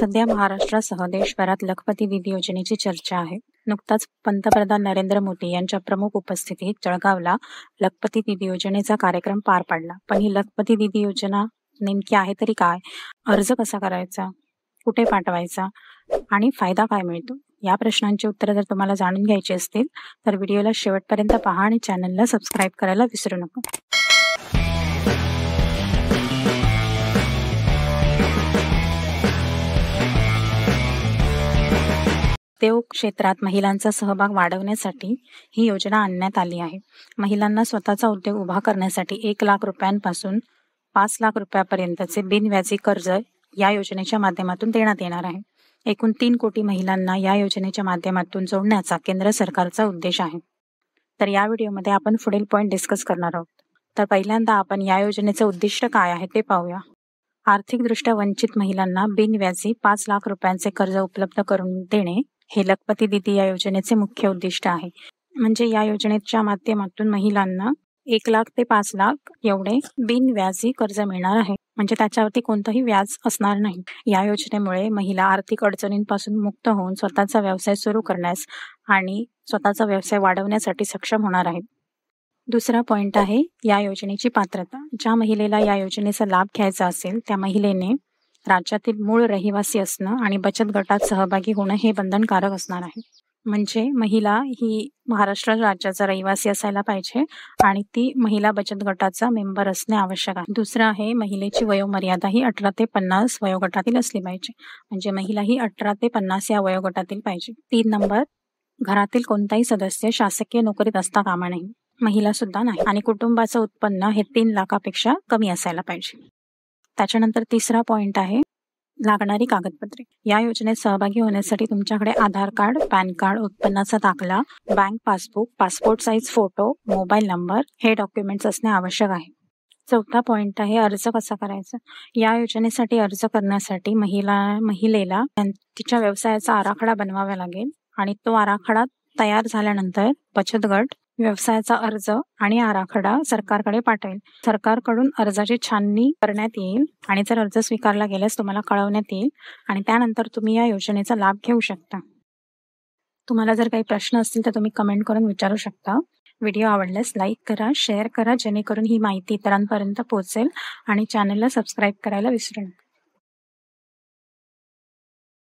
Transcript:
सध्या महाराष्ट्रासह देशभरात लखपती दीदी योजनेची चर्चा आहे. नुकताच पंतप्रधान नरेंद्र मोदी यांच्या प्रमुख उपस्थितीत जळगावला लखपती दीदी योजनेचा कार्यक्रम पार पडला. पण ही लखपती दीदी योजना नेमकी आहे तरी काय? अर्ज कसा करायचा? कुठे पाठवायचा? आणि फायदा काय मिळतो? या प्रश्नांची उत्तरं जर तुम्हाला जाणून घ्यायची असतील तर व्हिडिओला शेवटपर्यंत पहा आणि चॅनलला सबस्क्राईब करायला विसरू नका. उद्योग क्षेत्रात महिलांचा सहभाग वाढवण्यासाठी ही योजना आणण्यात आली आहे. महिलांना स्वतःचा उद्योग उभा करण्यासाठी 1 लाख रुपयांपासून 5 लाख रुपयापर्यंतचे बिनव्याजी कर्ज या योजनेच्या माध्यमातून देण्यात येणार आहे. एकूण 3 कोटी महिलांना या योजनेच्या माध्यमातून जोडण्याचा केंद्र सरकारचा उद्देश आहे. तर या व्हिडिओमध्ये आपण पुढील पॉईंट डिस्कस करणार आहोत. तर पहिल्यांदा आपण या योजनेचे उद्दिष्ट काय आहे ते पाहूया. आर्थिकदृष्ट्या वंचित महिलांना बिनव्याजी 5 लाख रुपयांचे कर्ज उपलब्ध करून देणे हे लखपती दीदी या योजनेचे मुख्य उद्दिष्ट आहे. म्हणजे या योजनेच्या माध्यमातून महिलांना 1 लाख ते 5 लाख एवढे बिनव्याजी कर्ज मिळणार आहे. म्हणजे त्याच्यावरती कोणतंही व्याज असणार नाही. या योजनेमुळे महिला आर्थिक अडचणींपासून मुक्त होऊन स्वतःचा व्यवसाय सुरू करण्यास आणि स्वतःचा व्यवसाय वाढवण्यासाठी सक्षम होणार आहेत. दुसरा पॉइंट आहे या योजनेची पात्रता. ज्या महिलेला या योजनेचा लाभ घ्यायचा असेल त्या महिलेने राज्यातील मूळ रहिवासी असणं आणि बचत गटात सहभागी होणं हे बंधनकारक असणार आहे. म्हणजे महिला ही महाराष्ट्र राज्याचा रहिवासी असायला पाहिजे आणि ती महिला बचत गटाचा मेंबर असणे आवश्यक आहे. दुसरं आहे महिलेची वयोमर्यादा ही 18 ते 50 वयोगटातील असली पाहिजे. म्हणजे महिला ही 18 ते 50 या वयोगटातील पाहिजे. 3 नंबर, घरातील कोणताही सदस्य शासकीय नोकरीत असता कामा नये. महिला सुद्धा नाही. आणि कुटुंबाचं उत्पन्न हे 3 लाखापेक्षा कमी असायला पाहिजे. त्याच्यानंतर तिसरा पॉइंट आहे लागणारी कागदपत्रे. या योजनेत सहभागी होण्यासाठी तुमच्याकडे आधार कार्ड, पॅन कार्ड, उत्पन्नाचा दाखला, bank passbook, passport size photo, mobile number हे डॉक्युमेंट्स असणे आवश्यक आहे. चौथा पॉइंट आहे अर्ज कसा करायचा. या योजनेसाठी अर्ज करण्यासाठी महिलेला तिच्या व्यवसायाचा आराखडा बनवावा लागेल आणि तो आराखडा तयार झाल्यानंतर बचत गट व्यवसायाचा अर्ज आणि आराखडा सरकारकडे पाठवेल. सरकारकडून अर्जाची छाननी करण्यात येईल आणि जर अर्ज स्वीकारला गेल्यास तुम्हाला कळवण्यात येईल आणि त्यानंतर तुम्ही या योजनेचा लाभ घेऊ शकता. तुम्हाला जर काही प्रश्न असतील तर तुम्ही कमेंट करून विचारू शकता. व्हिडिओ आवडल्यास लाईक करा, शेअर करा जेणेकरून ही माहिती इतरांपर्यंत पोहोचेल आणि चॅनलला सबस्क्राईब करायला विसरू नका.